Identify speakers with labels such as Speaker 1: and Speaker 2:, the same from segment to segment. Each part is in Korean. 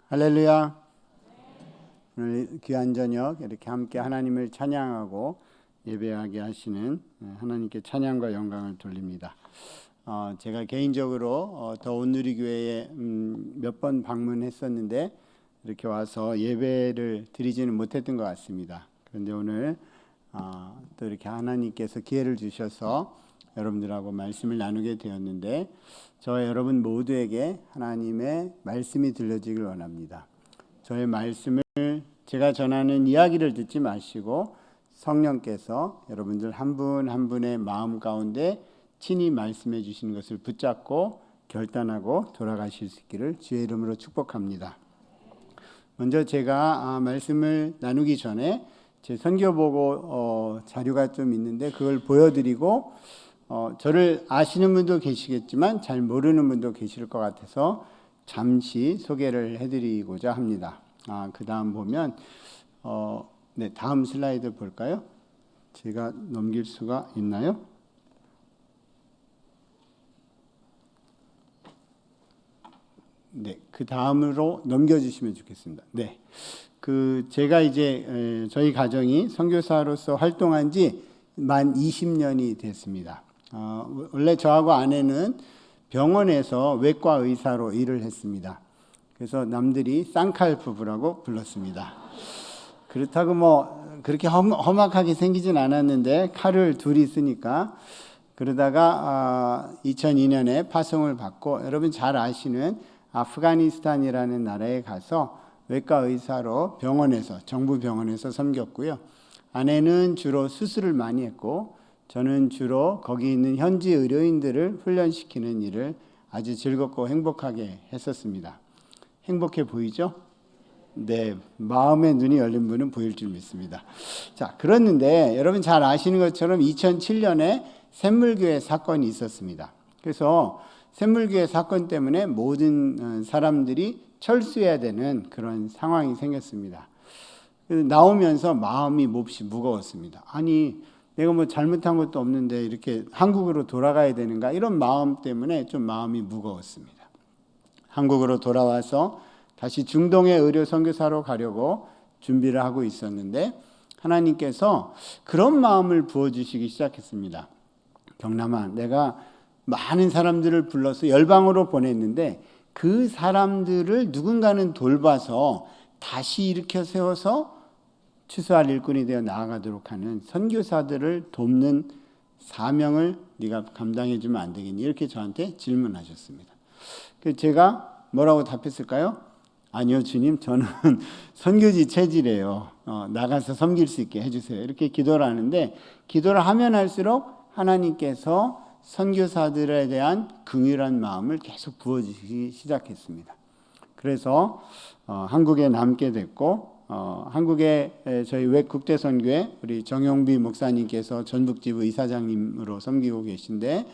Speaker 1: 할렐루야. 오늘 귀한 저녁 이렇게 함께 하나님을 찬양하고 예배하게 하시는 하나님께 찬양과 영광을 돌립니다. 제가 개인적으로 더 온누리교회에 몇 번 방문했었는데 이렇게 와서 예배를 드리지는 못했던 것 같습니다. 그런데 오늘 또 이렇게 하나님께서 기회를 주셔서 여러분들하고 말씀을 나누게 되었는데 저와 여러분 모두에게 하나님의 말씀이 들려지길 원합니다. 저의 말씀을 제가 전하는 이야기를 듣지 마시고 성령께서 여러분들 한 분 한 분의 마음 가운데 친히 말씀해 주시는 것을 붙잡고 결단하고 돌아가실 수 있기를 주의 이름으로 축복합니다. 먼저 제가 말씀을 나누기 전에 제 선교보고 자료가 좀 있는데 그걸 보여드리고 저를 아시는 분도 계시겠지만 잘 모르는 분도 계실 것 같아서 잠시 소개를 해드리고자 합니다. 그 다음 보면 네, 다음 슬라이드 볼까요? 제가 넘길 수가 있나요? 네, 그 다음으로 넘겨주시면 좋겠습니다. 네, 제가 이제 저희 가정이 선교사로서 활동한 지 만 20년이 됐습니다. 원래 저하고 아내는 병원에서 외과 의사로 일을 했습니다. 그래서 남들이 쌍칼 부부라고 불렀습니다. 그렇다고 뭐 그렇게 험악하게 생기진 않았는데 칼을 둘이 쓰니까 그러다가 2002년에 파송을 받고 여러분 잘 아시는 아프가니스탄이라는 나라에 가서 외과 의사로 병원에서 정부 병원에서 섬겼고요. 아내는 주로 수술을 많이 했고 저는 주로 거기 있는 현지 의료인들을 훈련시키는 일을 아주 즐겁고 행복하게 했었습니다. 행복해 보이죠? 네, 마음의 눈이 열린 분은 보일 줄 믿습니다. 자, 그랬는데 여러분 잘 아시는 것처럼 2007년에 샘물교회 사건이 있었습니다. 그래서 샘물교회 사건 때문에 모든 사람들이 철수해야 되는 그런 상황이 생겼습니다. 나오면서 마음이 몹시 무거웠습니다. 아니, 내가 뭐 잘못한 것도 없는데 이렇게 한국으로 돌아가야 되는가 이런 마음 때문에 좀 마음이 무거웠습니다. 한국으로 돌아와서 다시 중동의 의료 선교사로 가려고 준비를 하고 있었는데 하나님께서 그런 마음을 부어주시기 시작했습니다. 경남아, 내가 많은 사람들을 불러서 열방으로 보냈는데 그 사람들을 누군가는 돌봐서 다시 일으켜 세워서 추수할 일꾼이 되어 나아가도록 하는 선교사들을 돕는 사명을 네가 감당해 주면 안 되겠니? 이렇게 저한테 질문하셨습니다. 그래서 제가 뭐라고 답했을까요? 아니요 주님, 저는 선교지 체질이에요. 나가서 섬길 수 있게 해주세요. 이렇게 기도를 하는데 기도를 하면 할수록 하나님께서 선교사들에 대한 긍휼한 마음을 계속 부어주시기 시작했습니다. 그래서 한국에 남게 됐고 한국에 저희 외국대선교회 우리 정용비 목사님께서 전북지부 이사장님으로 섬기고 계신데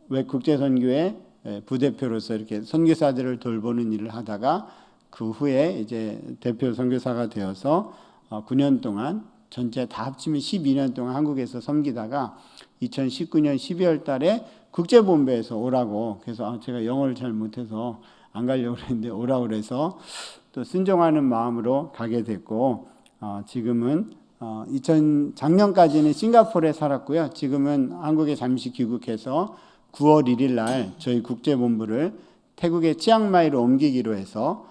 Speaker 1: 외국대선교회 부대표로서 이렇게 선교사들을 돌보는 일을 하다가 그 후에 이제 대표 선교사가 되어서 9년 동안 전체 다 합치면 12년 동안 한국에서 섬기다가 2019년 12월 달에 국제본부에서 오라고 그래서 제가 영어를 잘 못해서 안 가려고 했는데 오라고 그래서 또 순종하는 마음으로 가게 됐고 지금은 작년까지는 싱가포르에 살았고요. 지금은 한국에 잠시 귀국해서 9월 1일 날 저희 국제본부를 태국의 치앙마이로 옮기기로 해서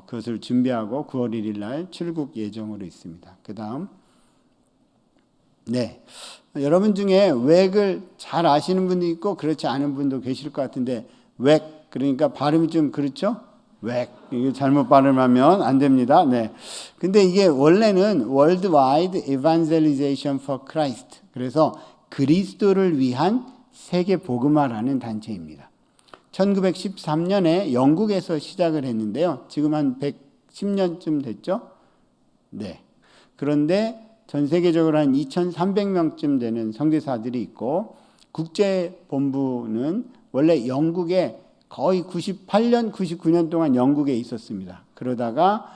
Speaker 1: 그것을 준비하고 9월 1일 날 출국 예정으로 있습니다. 그 다음 네, 여러분 중에 웩을 잘 아시는 분도 있고 그렇지 않은 분도 계실 것 같은데 웩 그러니까 발음이 좀 그렇죠? 웩 이거 잘못 발음하면 안 됩니다. 네, 근데 이게 원래는 Worldwide Evangelization for Christ 그래서 그리스도를 위한 세계 복음화라는 단체입니다. 1913년에 영국에서 시작을 했는데요. 지금 한 110년쯤 됐죠? 네. 그런데 전 세계적으로 한 2,300명쯤 되는 선교사들이 있고 국제본부는 원래 영국에 거의 98년, 99년 동안 영국에 있었습니다. 그러다가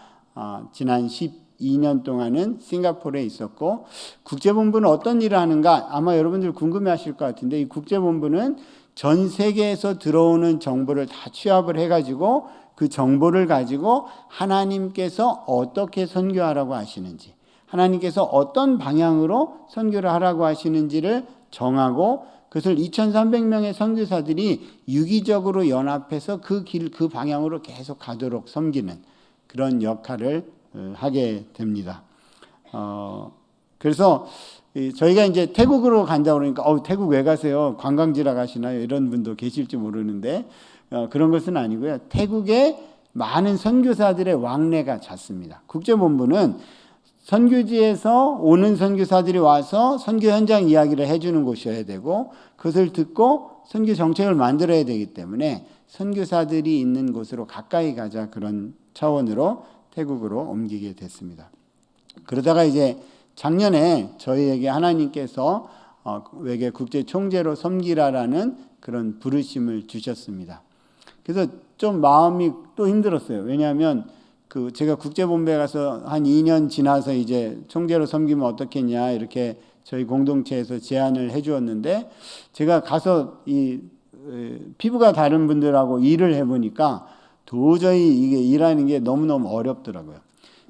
Speaker 1: 지난 12년 동안은 싱가포르에 있었고 국제본부는 어떤 일을 하는가 아마 여러분들 궁금해하실 것 같은데 이 국제본부는 전 세계에서 들어오는 정보를 다 취합을 해가지고 그 정보를 가지고 하나님께서 어떻게 선교하라고 하시는지, 하나님께서 어떤 방향으로 선교를 하라고 하시는지를 정하고 그것을 2,300명의 선교사들이 유기적으로 연합해서 그 길, 그 방향으로 계속 가도록 섬기는 그런 역할을 하게 됩니다. 그래서 저희가 이제 태국으로 간다고 그러니까 태국 왜 가세요? 관광지라 가시나요? 이런 분도 계실지 모르는데 그런 것은 아니고요. 태국에 많은 선교사들의 왕래가 잦습니다. 국제본부는 선교지에서 오는 선교사들이 와서 선교 현장 이야기를 해주는 곳이어야 되고 그것을 듣고 선교 정책을 만들어야 되기 때문에 선교사들이 있는 곳으로 가까이 가자 그런 차원으로 태국으로 옮기게 됐습니다. 그러다가 이제 작년에 저희에게 하나님께서 외계 국제 총재로 섬기라라는 그런 부르심을 주셨습니다. 그래서 좀 마음이 또 힘들었어요. 왜냐하면 제가 국제본부에 가서 한 2년 지나서 이제 총재로 섬기면 어떻겠냐 이렇게 저희 공동체에서 제안을 해주었는데 제가 가서 이 피부가 다른 분들하고 일을 해보니까 도저히 이게 일하는 게 너무너무 어렵더라고요.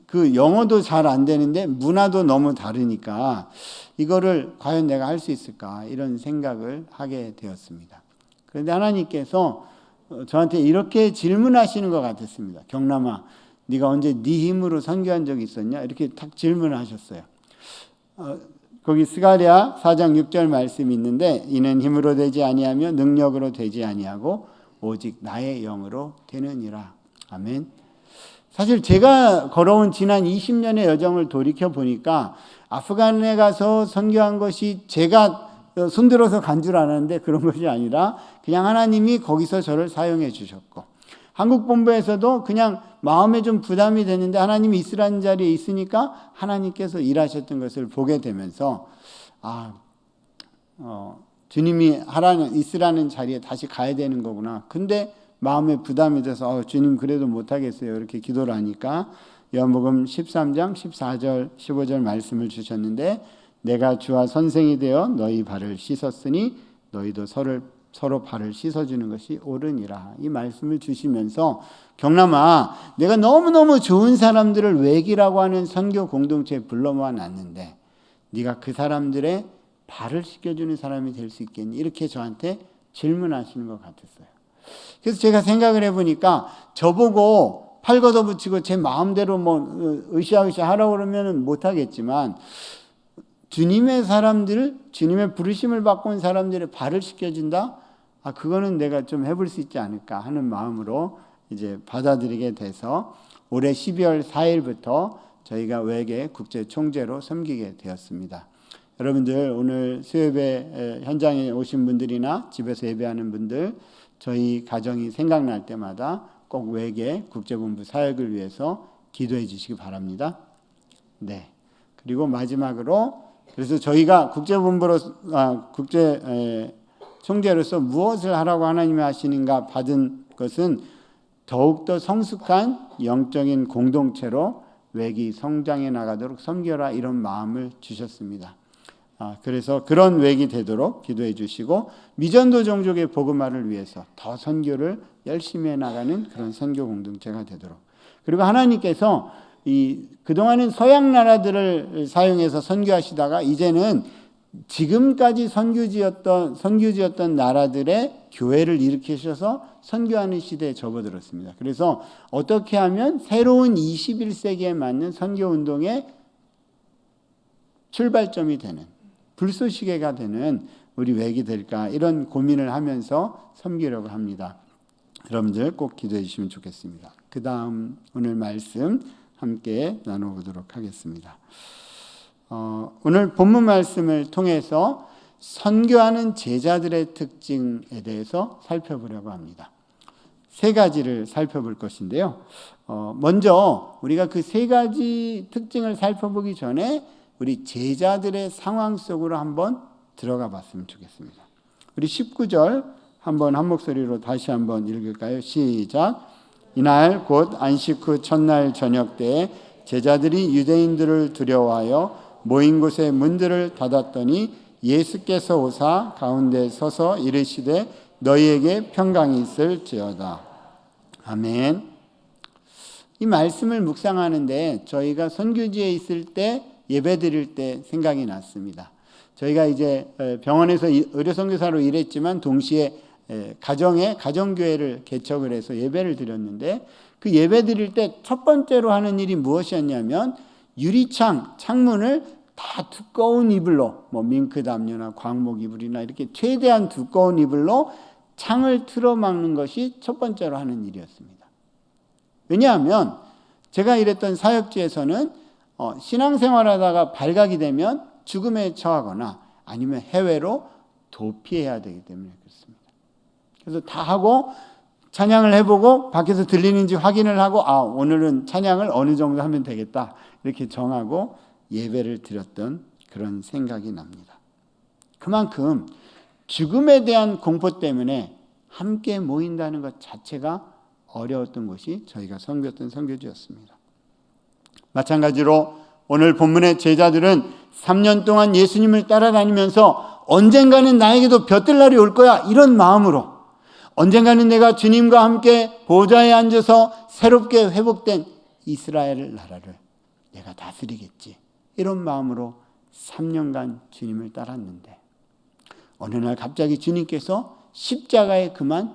Speaker 1: 그 영어도 잘 안 되는데 문화도 너무 다르니까 이거를 과연 내가 할 수 있을까 이런 생각을 하게 되었습니다. 그런데 하나님께서 저한테 이렇게 질문하시는 것 같았습니다. 경남아, 네가 언제 네 힘으로 선교한 적이 있었냐? 이렇게 탁 질문을 하셨어요. 거기 스가랴 4장 6절 말씀이 있는데 이는 힘으로 되지 아니하며 능력으로 되지 아니하고 오직 나의 영으로 되느니라. 아멘. 사실 제가 걸어온 지난 20년의 여정을 돌이켜 보니까 아프간에 가서 선교한 것이 제가 손들어서 간 줄 알았는데 그런 것이 아니라 그냥 하나님이 거기서 저를 사용해 주셨고 한국 본부에서도 그냥 마음에 좀 부담이 되는데 하나님이 있으라는 자리에 있으니까 하나님께서 일하셨던 것을 보게 되면서 주님이 있으라는 자리에 다시 가야 되는 거구나. 근데 마음에 부담이 돼서 주님 그래도 못하겠어요. 이렇게 기도를 하니까 요한복음 13장 14절 15절 말씀을 주셨는데 내가 주와 선생이 되어 너희 발을 씻었으니 너희도 서로 발을 씻어주는 것이 옳으니라. 이 말씀을 주시면서 경남아, 내가 너무너무 좋은 사람들을 외기라고 하는 선교 공동체에 불러 모아놨는데 네가 그 사람들의 발을 씻겨주는 사람이 될 수 있겠니? 이렇게 저한테 질문하시는 것 같았어요. 그래서 제가 생각을 해보니까 저보고 팔 걷어붙이고 제 마음대로 으쌰으쌰 하라고 그러면 못하겠지만 주님의 사람들, 주님의 부르심을 받고 온 사람들의 발을 씻겨준다? 그거는 내가 좀 해볼 수 있지 않을까 하는 마음으로 이제 받아들이게 돼서 올해 12월 4일부터 저희가 외계 국제 총재로 섬기게 되었습니다. 여러분들 오늘 수요예배 현장에 오신 분들이나 집에서 예배하는 분들 저희 가정이 생각날 때마다 꼭 외계 국제본부 사역을 위해서 기도해 주시기 바랍니다. 네. 그리고 마지막으로 그래서 저희가 국제본부로 국제 총재로서 무엇을 하라고 하나님이 하시는가 받은 것은 더욱더 성숙한 영적인 공동체로 외기 성장해 나가도록 섬겨라 이런 마음을 주셨습니다. 그래서 그런 외기 되도록 기도해 주시고 미전도 종족의 복음화를 위해서 더 선교를 열심히 해 나가는 그런 선교 공동체가 되도록 그리고 하나님께서 그동안은 서양 나라들을 사용해서 선교하시다가 이제는 지금까지 선교지였던 나라들의 교회를 일으키셔서 선교하는 시대에 접어들었습니다. 그래서 어떻게 하면 새로운 21세기에 맞는 선교운동의 출발점이 되는 불쏘시개가 되는 우리 외기 될까 이런 고민을 하면서 섬기려고 합니다. 여러분들 꼭 기도해 주시면 좋겠습니다. 그 다음 오늘 말씀 함께 나눠보도록 하겠습니다. 오늘 본문 말씀을 통해서 선교하는 제자들의 특징에 대해서 살펴보려고 합니다. 세 가지를 살펴볼 것인데요. 먼저 우리가 그 세 가지 특징을 살펴보기 전에 우리 제자들의 상황 속으로 한번 들어가 봤으면 좋겠습니다. 우리 19절 한번 한 목소리로 다시 한번 읽을까요? 시작. 이날 곧 안식 후 첫날 저녁 때에 제자들이 유대인들을 두려워하여 모인 곳에 문들을 닫았더니 예수께서 오사 가운데 서서 이르시되 너희에게 평강이 있을지어다. 아멘. 이 말씀을 묵상하는데 저희가 선교지에 있을 때 예배 드릴 때 생각이 났습니다. 저희가 이제 병원에서 의료선교사로 일했지만 동시에 가정교회를 개척을 해서 예배를 드렸는데, 그 예배 드릴 때 첫 번째로 하는 일이 무엇이었냐면 창문을 다 두꺼운 이불로, 밍크 담요나 광목 이불이나 이렇게 최대한 두꺼운 이불로 창을 틀어막는 것이 첫 번째로 하는 일이었습니다. 왜냐하면 제가 일했던 사역지에서는 신앙생활하다가 발각이 되면 죽음에 처하거나 아니면 해외로 도피해야 되기 때문에 그렇습니다. 그래서 다 하고 찬양을 해보고 밖에서 들리는지 확인을 하고 오늘은 찬양을 어느 정도 하면 되겠다 이렇게 정하고 예배를 드렸던 그런 생각이 납니다. 그만큼 죽음에 대한 공포 때문에 함께 모인다는 것 자체가 어려웠던 것이 저희가 섬겼던 선교지였습니다. 마찬가지로 오늘 본문의 제자들은 3년 동안 예수님을 따라다니면서 언젠가는 나에게도 볕들 날이 올 거야 이런 마음으로, 언젠가는 내가 주님과 함께 보좌에 앉아서 새롭게 회복된 이스라엘 나라를 내가 다스리겠지 이런 마음으로 3년간 주님을 따랐는데, 어느 날 갑자기 주님께서 십자가에 그만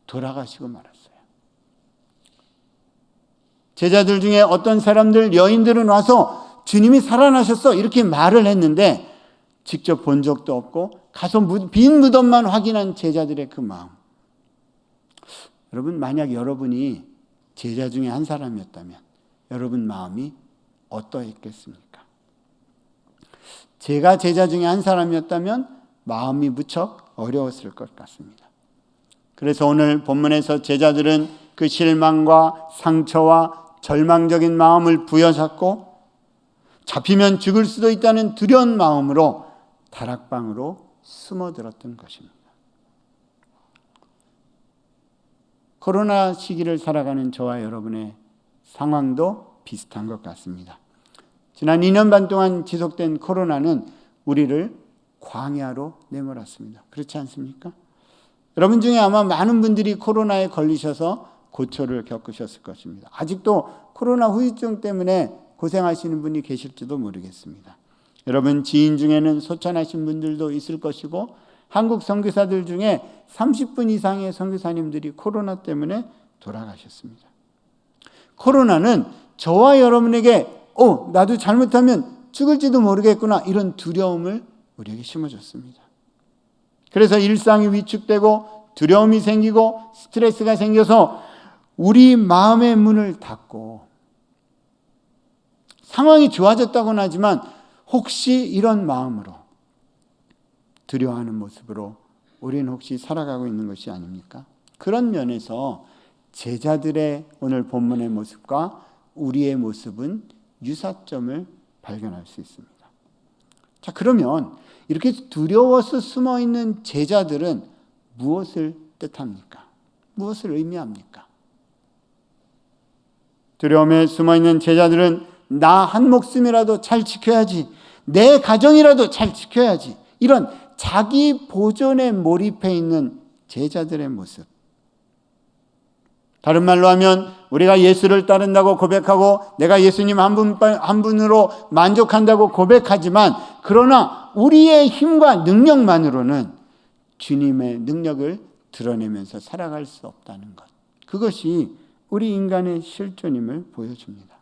Speaker 1: 돌아가시고 말았어요. 제자들 중에 어떤 사람들, 여인들은 와서 주님이 살아나셨어 이렇게 말을 했는데 직접 본 적도 없고 가서 빈 무덤만 확인한 제자들의 그 마음. 여러분, 만약 여러분이 제자 중에 한 사람이었다면 여러분 마음이 어떠했겠습니까? 제가 제자 중에 한 사람이었다면 마음이 무척 어려웠을 것 같습니다. 그래서 오늘 본문에서 제자들은 그 실망과 상처와 절망적인 마음을 부여잡고 잡히면 죽을 수도 있다는 두려운 마음으로 다락방으로 숨어들었던 것입니다. 코로나 시기를 살아가는 저와 여러분의 상황도 비슷한 것 같습니다. 지난 2년 반 동안 지속된 코로나는 우리를 광야로 내몰았습니다. 그렇지 않습니까? 여러분 중에 아마 많은 분들이 코로나에 걸리셔서 고초를 겪으셨을 것입니다. 아직도 코로나 후유증 때문에 고생하시는 분이 계실지도 모르겠습니다. 여러분 지인 중에는 소천하신 분들도 있을 것이고, 한국 선교사들 중에 30분 이상의 선교사님들이 코로나 때문에 돌아가셨습니다. 코로나는 저와 여러분에게 나도 잘못하면 죽을지도 모르겠구나 이런 두려움을 우리에게 심어줬습니다. 그래서 일상이 위축되고 두려움이 생기고 스트레스가 생겨서 우리 마음의 문을 닫고, 상황이 좋아졌다고는 하지만 혹시 이런 마음으로 두려워하는 모습으로 우리는 혹시 살아가고 있는 것이 아닙니까? 그런 면에서 제자들의 오늘 본문의 모습과 우리의 모습은 유사점을 발견할 수 있습니다. 자, 그러면 이렇게 두려워서 숨어있는 제자들은 무엇을 뜻합니까? 무엇을 의미합니까? 두려움에 숨어있는 제자들은 나 한 목숨이라도 잘 지켜야지, 내 가정이라도 잘 지켜야지, 이런 자기 보존에 몰입해 있는 제자들의 모습. 다른 말로 하면 우리가 예수를 따른다고 고백하고 내가 예수님 한 분으로 만족한다고 고백하지만, 그러나 우리의 힘과 능력만으로는 주님의 능력을 드러내면서 살아갈 수 없다는 것. 그것이 우리 인간의 실존임을 보여줍니다.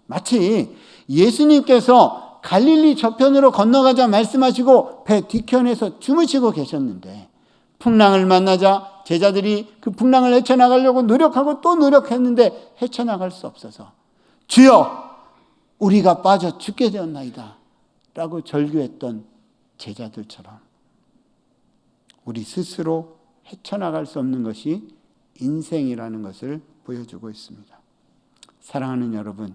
Speaker 1: 마치 예수님께서 갈릴리 저편으로 건너가자 말씀하시고 배 뒤편에서 주무시고 계셨는데, 풍랑을 만나자 제자들이 그 풍랑을 헤쳐나가려고 노력하고 또 노력했는데 헤쳐나갈 수 없어서 주여 우리가 빠져 죽게 되었나이다 라고 절규했던 제자들처럼 우리 스스로 헤쳐나갈 수 없는 것이 인생이라는 것을 보여주고 있습니다. 사랑하는 여러분,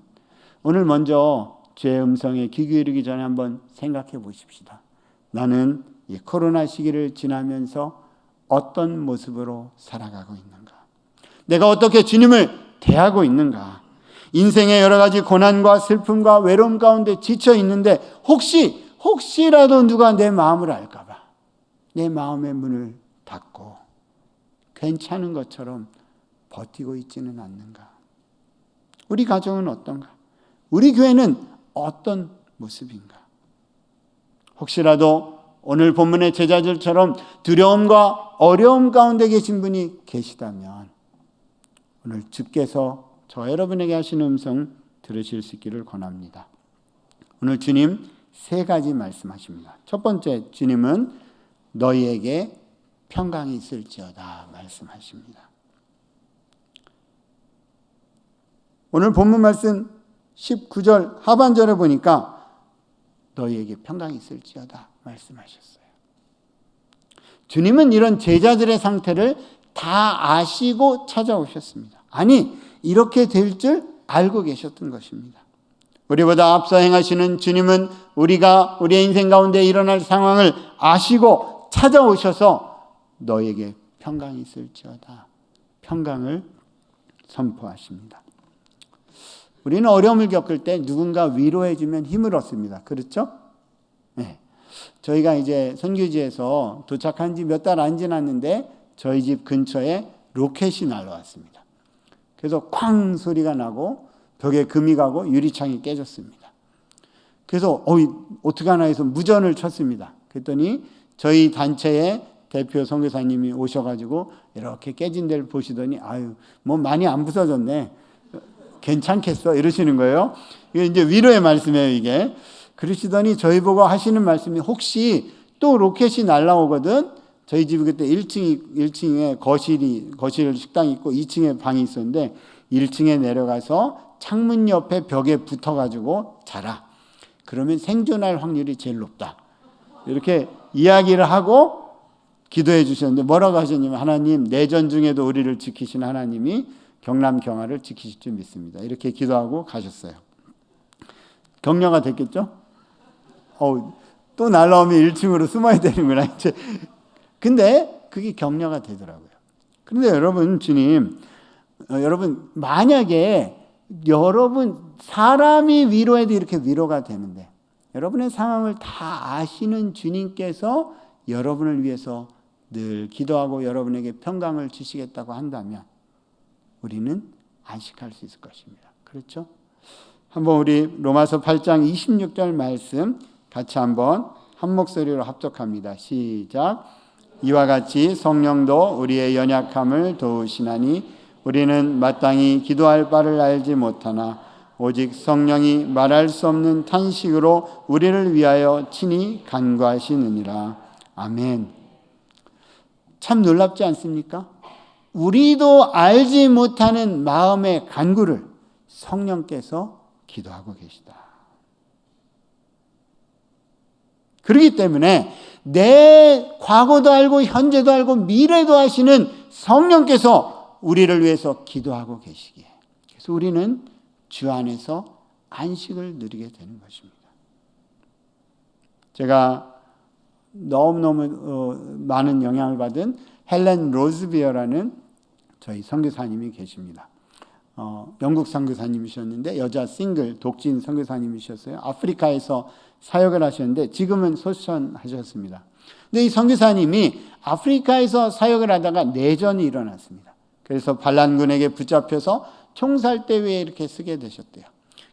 Speaker 1: 오늘 먼저 주의 음성에 귀 기울이기 전에 한번 생각해 보십시다. 나는 이 코로나 시기를 지나면서 어떤 모습으로 살아가고 있는가? 내가 어떻게 주님을 대하고 있는가? 인생의 여러 가지 고난과 슬픔과 외로움 가운데 지쳐 있는데 혹시라도 누가 내 마음을 알까 봐 내 마음의 문을 닫고 괜찮은 것처럼 버티고 있지는 않는가? 우리 가정은 어떤가? 우리 교회는 어떤 모습인가? 혹시라도 오늘 본문의 제자들처럼 두려움과 어려움 가운데 계신 분이 계시다면 오늘 주께서 저 여러분에게 하시는 음성 들으실 수 있기를 권합니다. 오늘 주님 3가지 말씀하십니다. 첫 번째, 주님은 너희에게 평강이 있을지어다 말씀하십니다. 오늘 본문 말씀 19절 하반절에 보니까 너희에게 평강이 있을지어다 말씀하셨어요. 주님은 이런 제자들의 상태를 다 아시고 찾아오셨습니다. 아니, 이렇게 될 줄 알고 계셨던 것입니다. 우리보다 앞서 행하시는 주님은 우리가 우리의 인생 가운데 일어날 상황을 아시고 찾아오셔서 너에게 평강이 있을지어다 평강을 선포하십니다. 우리는 어려움을 겪을 때 누군가 위로해 주면 힘을 얻습니다. 그렇죠? 네. 저희가 이제 선교지에서 도착한 지 몇 달 안 지났는데 저희 집 근처에 로켓이 날아왔습니다. 그래서 쾅 소리가 나고 벽에 금이 가고 유리창이 깨졌습니다. 그래서 어떡하나 해서 무전을 쳤습니다. 그랬더니 저희 단체의 대표 선교사님이 오셔가지고 이렇게 깨진 데를 보시더니 뭐 많이 안 부서졌네. 괜찮겠어? 이러시는 거예요. 이게 이제 위로의 말씀이에요, 이게. 그러시더니 저희 보고 하시는 말씀이 혹시 또 로켓이 날아오거든? 저희 집이 그때 1층에 거실 식당이 있고 2층에 방이 있었는데 1층에 내려가서 창문 옆에 벽에 붙어가지고 자라. 그러면 생존할 확률이 제일 높다. 이렇게 이야기를 하고 기도해 주셨는데 뭐라고 하셨냐면 하나님, 내전 중에도 우리를 지키신 하나님이 경남 경화를 지키실 줄 믿습니다. 이렇게 기도하고 가셨어요. 격려가 됐겠죠? 또 날라오면 1층으로 숨어야 되는구나 이제. 근데 그게 격려가 되더라고요. 그런데 여러분, 주님, 여러분 만약에 여러분 사람이 위로해도 이렇게 위로가 되는데 여러분의 상황을 다 아시는 주님께서 여러분을 위해서 늘 기도하고 여러분에게 평강을 주시겠다고 한다면 우리는 안식할 수 있을 것입니다. 그렇죠? 한번 우리 로마서 8장 26절 말씀 같이 한번 한 목소리로 합독합니다. 시작. 이와 같이 성령도 우리의 연약함을 도우시나니 우리는 마땅히 기도할 바를 알지 못하나 오직 성령이 말할 수 없는 탄식으로 우리를 위하여 친히 간구하시느니라. 아멘. 참 놀랍지 않습니까? 우리도 알지 못하는 마음의 간구를 성령께서 기도하고 계시다. 그렇기 때문에 내 과거도 알고 현재도 알고 미래도 아시는 성령께서 우리를 위해서 기도하고 계시기에 그래서 우리는 주 안에서 안식을 누리게 되는 것입니다. 제가 너무너무 많은 영향을 받은 헬렌 로즈비어라는 저희 선교사님이 계십니다. 영국 선교사님이셨는데 여자 싱글 독진 선교사님이셨어요. 아프리카에서 사역을 하셨는데 지금은 소천하셨습니다. 근데 이 선교사님이 아프리카에서 사역을 하다가 내전이 일어났습니다. 그래서 반란군에게 붙잡혀서 총살대회에 이렇게 서게 되셨대요.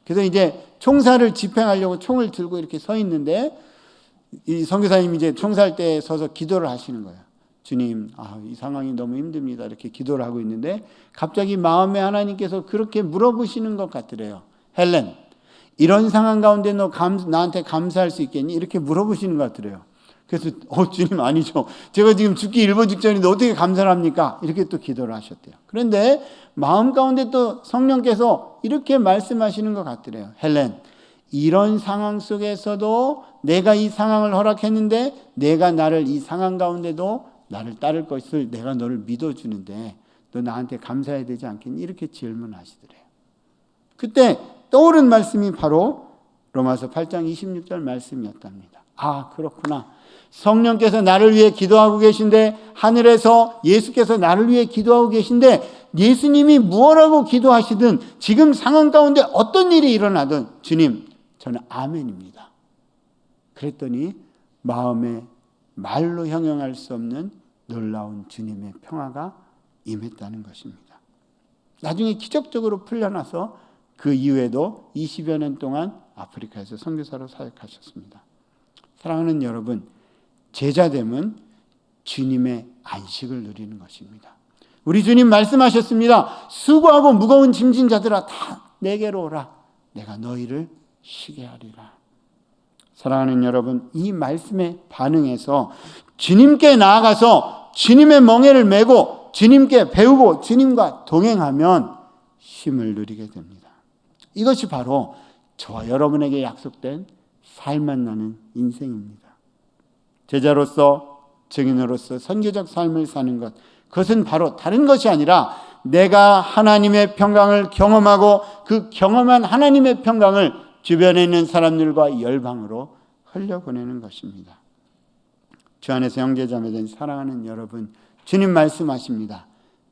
Speaker 1: 그래서 이제 총살을 집행하려고 총을 들고 이렇게 서 있는데 이 선교사님이 이제 총살대에 서서 기도를 하시는 거예요. 주님, 이 상황이 너무 힘듭니다. 이렇게 기도를 하고 있는데 갑자기 마음에 하나님께서 그렇게 물어보시는 것 같더래요. 헬렌, 이런 상황 가운데 너 나한테 감사할 수 있겠니? 이렇게 물어보시는 것 같더래요. 그래서 주님 아니죠. 제가 지금 죽기 일보 직전인데 어떻게 감사를 합니까? 이렇게 또 기도를 하셨대요. 그런데 마음 가운데 또 성령께서 이렇게 말씀하시는 것 같더래요. 헬렌, 이런 상황 속에서도 내가 이 상황을 허락했는데 내가 나를 이 상황 가운데도 나를 따를 것을 내가 너를 믿어주는데 너 나한테 감사해야 되지 않겠니? 이렇게 질문하시더래요. 그때 떠오른 말씀이 바로 로마서 8장 26절 말씀이었답니다. 그렇구나. 성령께서 나를 위해 기도하고 계신데 하늘에서 예수께서 나를 위해 기도하고 계신데 예수님이 무엇하고 기도하시든 지금 상황 가운데 어떤 일이 일어나든 주님, 저는 아멘입니다. 그랬더니 마음에 말로 형용할 수 없는 놀라운 주님의 평화가 임했다는 것입니다. 나중에 기적적으로 풀려나서 그 이후에도 20여 년 동안 아프리카에서 선교사로 사역하셨습니다. 사랑하는 여러분, 제자됨은 주님의 안식을 누리는 것입니다. 우리 주님 말씀하셨습니다. 수고하고 무거운 짐진 자들아 다 내게로 오라. 내가 너희를 쉬게 하리라. 사랑하는 여러분, 이 말씀에 반응해서 주님께 나아가서 주님의 멍에를 메고 주님께 배우고 주님과 동행하면 쉼을 누리게 됩니다. 이것이 바로 저와 여러분에게 약속된 삶 만나는 인생입니다. 제자로서, 증인으로서 선교적 삶을 사는 것, 그것은 바로 다른 것이 아니라 내가 하나님의 평강을 경험하고 그 경험한 하나님의 평강을 주변에 있는 사람들과 열방으로 흘려보내는 것입니다. 주 안에서 형제자매된 사랑하는 여러분, 주님 말씀하십니다.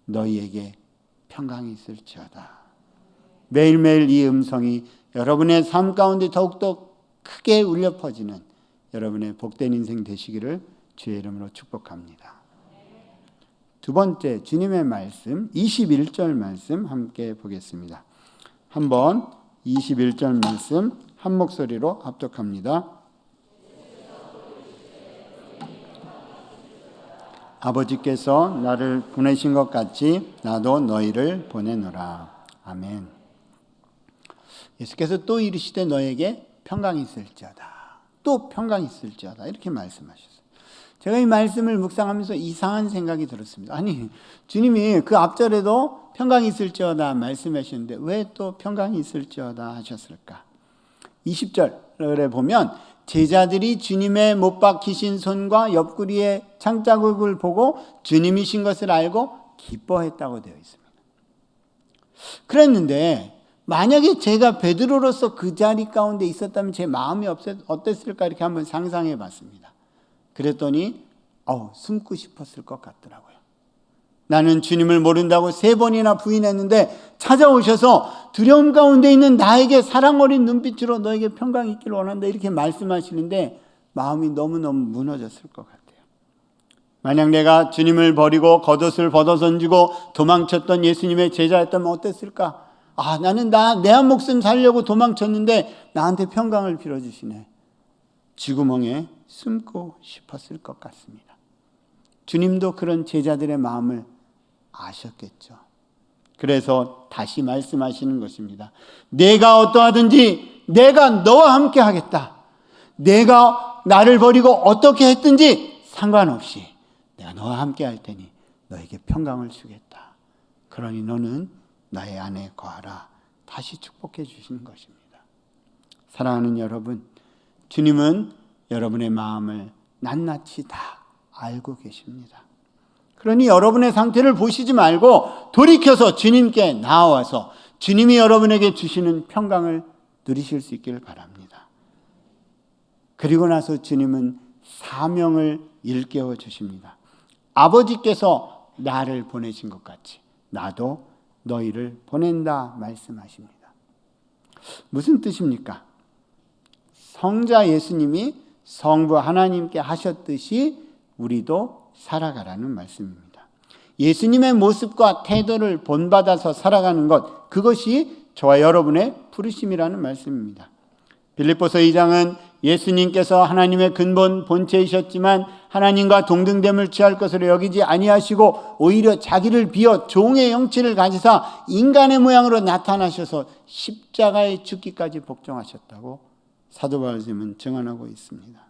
Speaker 1: 너희에게 평강이 있을지어다. 매일매일 이 음성이 여러분의 삶 가운데 더욱더 크게 울려 퍼지는 여러분의 복된 인생 되시기를 주의 이름으로 축복합니다. 두 번째, 주님의 말씀 21절 말씀 함께 보겠습니다. 한번 21절 말씀 한 목소리로 합독합니다. 아버지께서 나를 보내신 것 같이 나도 너희를 보내노라. 아멘. 예수께서 또 이르시되 너에게 평강이 있을지어다. 또 평강이 있을지어다. 이렇게 말씀하셨어요. 제가 이 말씀을 묵상하면서 이상한 생각이 들었습니다. 아니, 주님이 그 앞절에도 평강이 있을지어다 말씀하셨는데 왜 또 평강이 있을지어다 하셨을까? 20절에 보면 제자들이 주님의 못 박히신 손과 옆구리의 창자국을 보고 주님이신 것을 알고 기뻐했다고 되어 있습니다. 그랬는데 만약에 제가 베드로로서 그 자리 가운데 있었다면 제 마음이 어땠을까 이렇게 한번 상상해 봤습니다. 그랬더니 숨고 싶었을 것 같더라고요. 나는 주님을 모른다고 3번이나 부인했는데 찾아오셔서 두려움 가운데 있는 나에게 사랑 어린 눈빛으로 너에게 평강이 있기를 원한다 이렇게 말씀하시는데 마음이 너무너무 무너졌을 것 같아요. 만약 내가 주님을 버리고 겉옷을 벗어 던지고 도망쳤던 예수님의 제자였다면 어땠을까? 나는 내 한 목숨 살려고 도망쳤는데 나한테 평강을 빌어주시네. 쥐구멍에 숨고 싶었을 것 같습니다. 주님도 그런 제자들의 마음을 아셨겠죠. 그래서 다시 말씀하시는 것입니다. 내가 어떠하든지 내가 너와 함께 하겠다. 내가 나를 버리고 어떻게 했든지 상관없이 내가 너와 함께 할 테니 너에게 평강을 주겠다. 그러니 너는 나의 안에 거하라. 다시 축복해 주시는 것입니다. 사랑하는 여러분, 주님은 여러분의 마음을 낱낱이 다 알고 계십니다. 그러니 여러분의 상태를 보시지 말고 돌이켜서 주님께 나와서 주님이 여러분에게 주시는 평강을 누리실 수 있기를 바랍니다. 그리고 나서 주님은 사명을 일깨워 주십니다. 아버지께서 나를 보내신 것 같이 나도 너희를 보낸다 말씀하십니다. 무슨 뜻입니까? 성자 예수님이 성부 하나님께 하셨듯이 우리도 살아가라는 말씀입니다. 예수님의 모습과 태도를 본받아서 살아가는 것, 그것이 저와 여러분의 부르심이라는 말씀입니다. 빌립보서 2장은 예수님께서 하나님의 근본 본체이셨지만 하나님과 동등됨을 취할 것으로 여기지 아니하시고 오히려 자기를 비어 종의 형체를 가지사 인간의 모양으로 나타나셔서 십자가에 죽기까지 복종하셨다고 사도 바울은 증언하고 있습니다.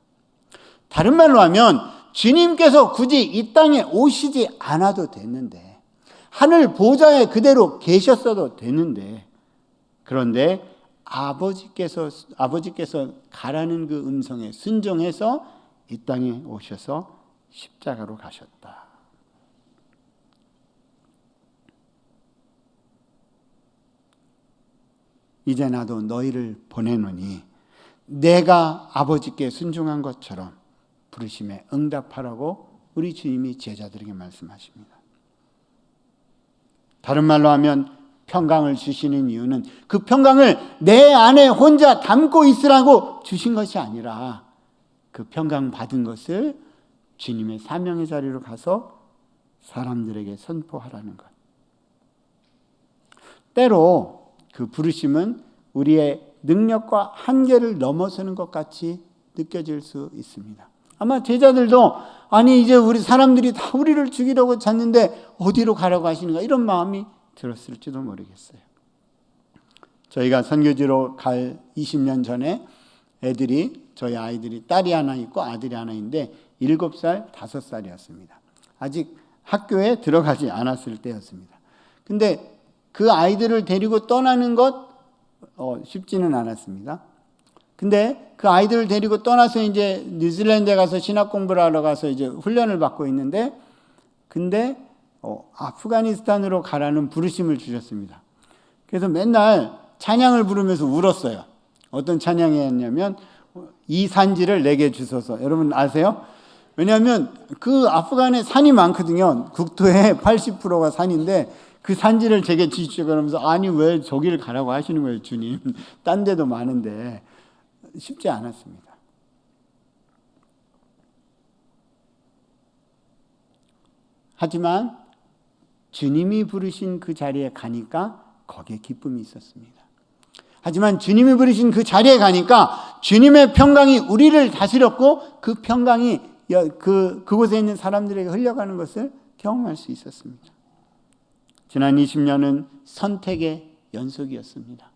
Speaker 1: 다른 말로 하면 주님께서 굳이 이 땅에 오시지 않아도 됐는데, 하늘 보좌에 그대로 계셨어도 됐는데, 그런데 아버지께서 가라는 그 음성에 순종해서 이 땅에 오셔서 십자가로 가셨다. 이제 나도 너희를 보내노니 내가 아버지께 순종한 것처럼 부르심에 응답하라고 우리 주님이 제자들에게 말씀하십니다. 다른 말로 하면 평강을 주시는 이유는 그 평강을 내 안에 혼자 담고 있으라고 주신 것이 아니라 그 평강 받은 것을 주님의 사명의 자리로 가서 사람들에게 선포하라는 것. 때로 그 부르심은 우리의 능력과 한계를 넘어서는 것 같이 느껴질 수 있습니다. 아마 제자들도 아니 이제 우리 사람들이 다 우리를 죽이려고 찾는데 어디로 가라고 하시는가 이런 마음이 들었을지도 모르겠어요. 저희가 선교지로 갈 20년 전에 저희 아이들이 딸이 하나 있고 아들이 하나 있는데 7살, 5살이었습니다. 아직 학교에 들어가지 않았을 때였습니다. 근데 그 아이들을 데리고 떠나는 것 쉽지는 않았습니다. 근데 그 아이들을 데리고 떠나서 이제 뉴질랜드에 가서 신학 공부를 하러 가서 이제 훈련을 받고 있는데 근데 아프가니스탄으로 가라는 부르심을 주셨습니다. 그래서 맨날 찬양을 부르면서 울었어요. 어떤 찬양이었냐면 이 산지를 내게 주소서. 여러분 아세요? 왜냐하면 그 아프간에 산이 많거든요. 국토의 80%가 산인데 그 산지를 제게 주시죠. 그러면서 아니 왜 저기를 가라고 하시는 거예요, 주님. 딴 데도 많은데. 쉽지 않았습니다. 하지만 주님이 부르신 그 자리에 가니까 거기에 기쁨이 있었습니다. 하지만 주님이 부르신 그 자리에 가니까 주님의 평강이 우리를 다스렸고 그 평강이 그곳에 있는 사람들에게 흘려가는 것을 경험할 수 있었습니다. 지난 20년은 선택의 연속이었습니다.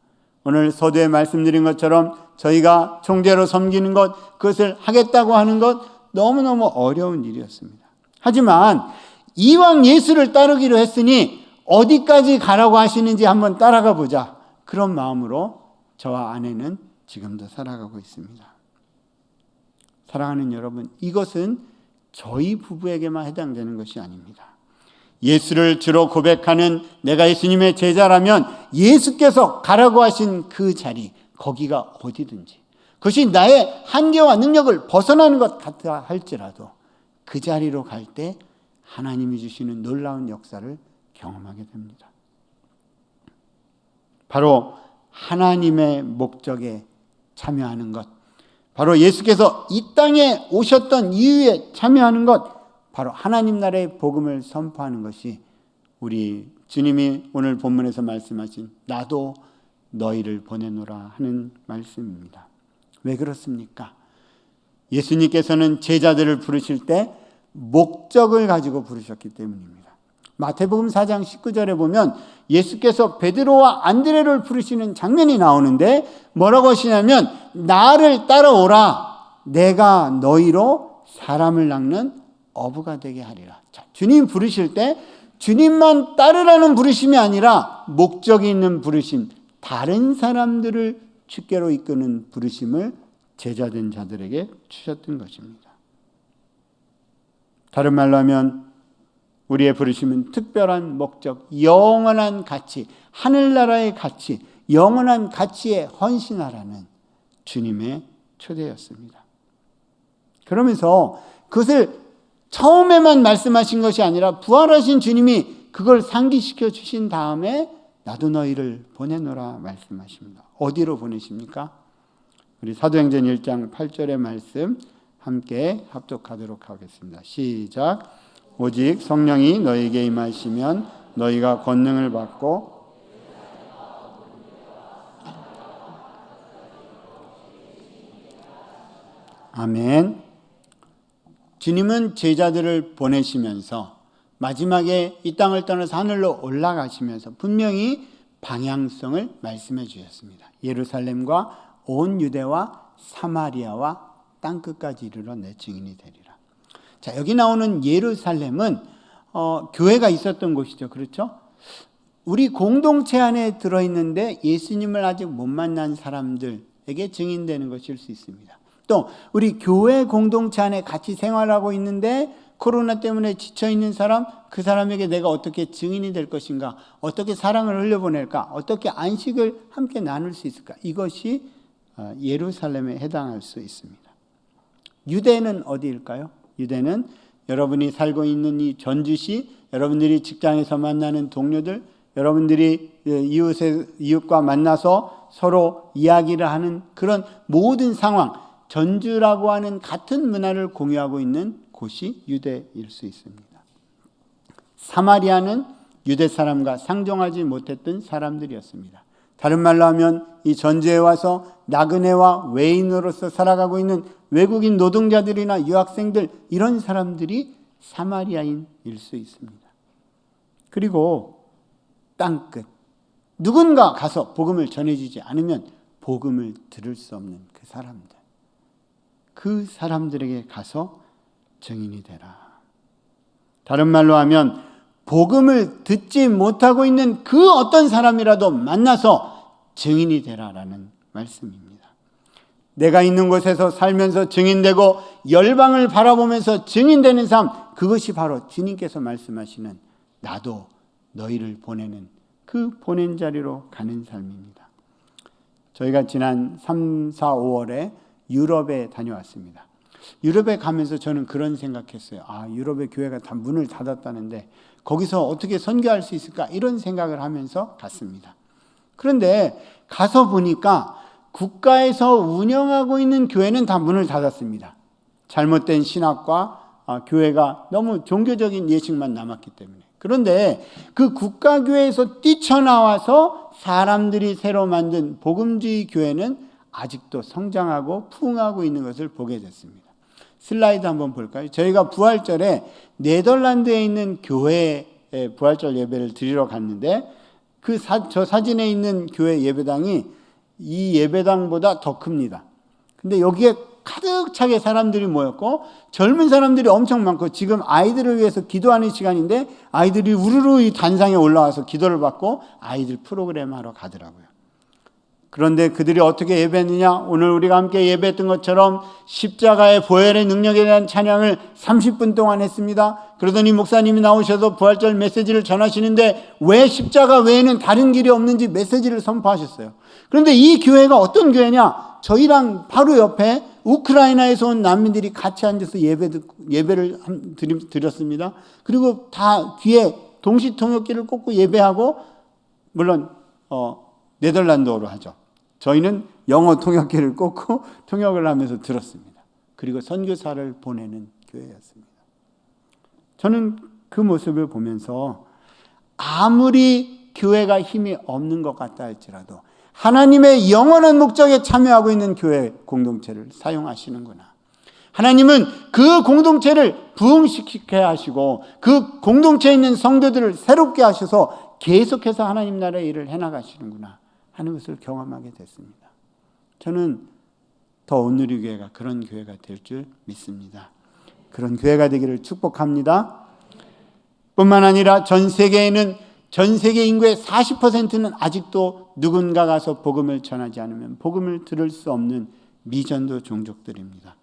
Speaker 1: 오늘 서두에 말씀드린 것처럼 저희가 총재로 섬기는 것, 그것을 하겠다고 하는 것 너무너무 어려운 일이었습니다. 하지만 이왕 예수를 따르기로 했으니 어디까지 가라고 하시는지 한번 따라가 보자. 그런 마음으로 저와 아내는 지금도 살아가고 있습니다. 사랑하는 여러분, 이것은 저희 부부에게만 해당되는 것이 아닙니다. 예수를 주로 고백하는 내가 예수님의 제자라면 예수께서 가라고 하신 그 자리, 거기가 어디든지 그것이 나의 한계와 능력을 벗어나는 것 같아 할지라도 그 자리로 갈 때 하나님이 주시는 놀라운 역사를 경험하게 됩니다. 바로 하나님의 목적에 참여하는 것, 바로 예수께서 이 땅에 오셨던 이유에 참여하는 것, 바로 하나님 나라의 복음을 선포하는 것이 우리 주님이 오늘 본문에서 말씀하신 나도 너희를 보내노라 하는 말씀입니다. 왜 그렇습니까? 예수님께서는 제자들을 부르실 때 목적을 가지고 부르셨기 때문입니다. 마태복음 4장 19절에 보면 예수께서 베드로와 안드레를 부르시는 장면이 나오는데 뭐라고 하시냐면 나를 따라오라 내가 너희로 사람을 낚는 어부가 되게 하리라. 자, 주님 부르실 때 주님만 따르라는 부르심이 아니라 목적이 있는 부르심, 다른 사람들을 주께로 이끄는 부르심을 제자된 자들에게 주셨던 것입니다. 다른 말로 하면 우리의 부르심은 특별한 목적, 영원한 가치, 하늘나라의 가치, 영원한 가치에 헌신하라는 주님의 초대였습니다. 그러면서 그것을 처음에만 말씀하신 것이 아니라 부활하신 주님이 그걸 상기시켜 주신 다음에 나도 너희를 보내노라 말씀하십니다. 어디로 보내십니까? 우리 사도행전 1장 8절의 말씀 함께 합독하도록 하겠습니다. 시작. 오직 성령이 너희에게 임하시면 너희가 권능을 받고 아멘. 주님은 제자들을 보내시면서 마지막에 이 땅을 떠나서 하늘로 올라가시면서 분명히 방향성을 말씀해 주셨습니다. 예루살렘과 온 유대와 사마리아와 땅끝까지 이르러 내 증인이 되리라. 자, 여기 나오는 예루살렘은 교회가 있었던 곳이죠. 그렇죠? 우리 공동체 안에 들어있는데 예수님을 아직 못 만난 사람들에게 증인되는 것일 수 있습니다. 또 우리 교회 공동체 안에 같이 생활하고 있는데 코로나 때문에 지쳐있는 사람, 그 사람에게 내가 어떻게 증인이 될 것인가, 어떻게 사랑을 흘려보낼까, 어떻게 안식을 함께 나눌 수 있을까, 이것이 예루살렘에 해당할 수 있습니다. 유대는 어디일까요? 유대는 여러분이 살고 있는 이 전주시, 여러분들이 직장에서 만나는 동료들, 여러분들이 이웃과 만나서 서로 이야기를 하는 그런 모든 상황, 전주라고 하는 같은 문화를 공유하고 있는 곳이 유대일 수 있습니다. 사마리아는 유대 사람과 상종하지 못했던 사람들이었습니다. 다른 말로 하면 이 전주에 와서 나그네와 외인으로서 살아가고 있는 외국인 노동자들이나 유학생들, 이런 사람들이 사마리아인일 수 있습니다. 그리고 땅끝, 누군가 가서 복음을 전해주지 않으면 복음을 들을 수 없는 그 사람들, 그 사람들에게 가서 증인이 되라. 다른 말로 하면 복음을 듣지 못하고 있는 그 어떤 사람이라도 만나서 증인이 되라라는 말씀입니다. 내가 있는 곳에서 살면서 증인되고 열방을 바라보면서 증인되는 삶, 그것이 바로 주님께서 말씀하시는 나도 너희를 보내는 그 보낸 자리로 가는 삶입니다. 저희가 지난 3, 4, 5월에 유럽에 다녀왔습니다. 유럽에 가면서 저는 그런 생각했어요. 유럽의 교회가 다 문을 닫았다는데 거기서 어떻게 선교할 수 있을까? 이런 생각을 하면서 갔습니다. 그런데 가서 보니까 국가에서 운영하고 있는 교회는 다 문을 닫았습니다. 잘못된 신학과 교회가 너무 종교적인 예식만 남았기 때문에. 그런데 그 국가교회에서 뛰쳐나와서 사람들이 새로 만든 복음주의 교회는 아직도 성장하고 부흥하고 있는 것을 보게 됐습니다. 슬라이드 한번 볼까요? 저희가 부활절에 네덜란드에 있는 교회에 부활절 예배를 드리러 갔는데 저 사진에 있는 교회 예배당이 이 예배당보다 더 큽니다. 근데 여기에 가득 차게 사람들이 모였고 젊은 사람들이 엄청 많고 지금 아이들을 위해서 기도하는 시간인데 아이들이 우르르 이 단상에 올라와서 기도를 받고 아이들 프로그램 하러 가더라고요. 그런데 그들이 어떻게 예배했느냐? 오늘 우리가 함께 예배했던 것처럼 십자가의 보혈의 능력에 대한 찬양을 30분 동안 했습니다. 그러더니 목사님이 나오셔서 부활절 메시지를 전하시는데 왜 십자가 외에는 다른 길이 없는지 메시지를 선포하셨어요. 그런데 이 교회가 어떤 교회냐? 저희랑 바로 옆에 우크라이나에서 온 난민들이 같이 앉아서 예배를 드렸습니다. 그리고 다 귀에 동시통역기를 꽂고 예배하고, 물론 네덜란드어로 하죠. 저희는 영어 통역기를 꽂고 통역을 하면서 들었습니다. 그리고 선교사를 보내는 교회였습니다. 저는 그 모습을 보면서 아무리 교회가 힘이 없는 것 같다 할지라도 하나님의 영원한 목적에 참여하고 있는 교회 공동체를 사용하시는구나. 하나님은 그 공동체를 부흥시켜야 하시고 그 공동체에 있는 성도들을 새롭게 하셔서 계속해서 하나님 나라의 일을 해나가시는구나 하는 것을 경험하게 됐습니다. 저는 더 온누리 교회가 그런 교회가 될 줄 믿습니다. 그런 교회가 되기를 축복합니다. 뿐만 아니라 전 세계 인구의 40%는 아직도 누군가 가서 복음을 전하지 않으면 복음을 들을 수 없는 미전도 종족들입니다.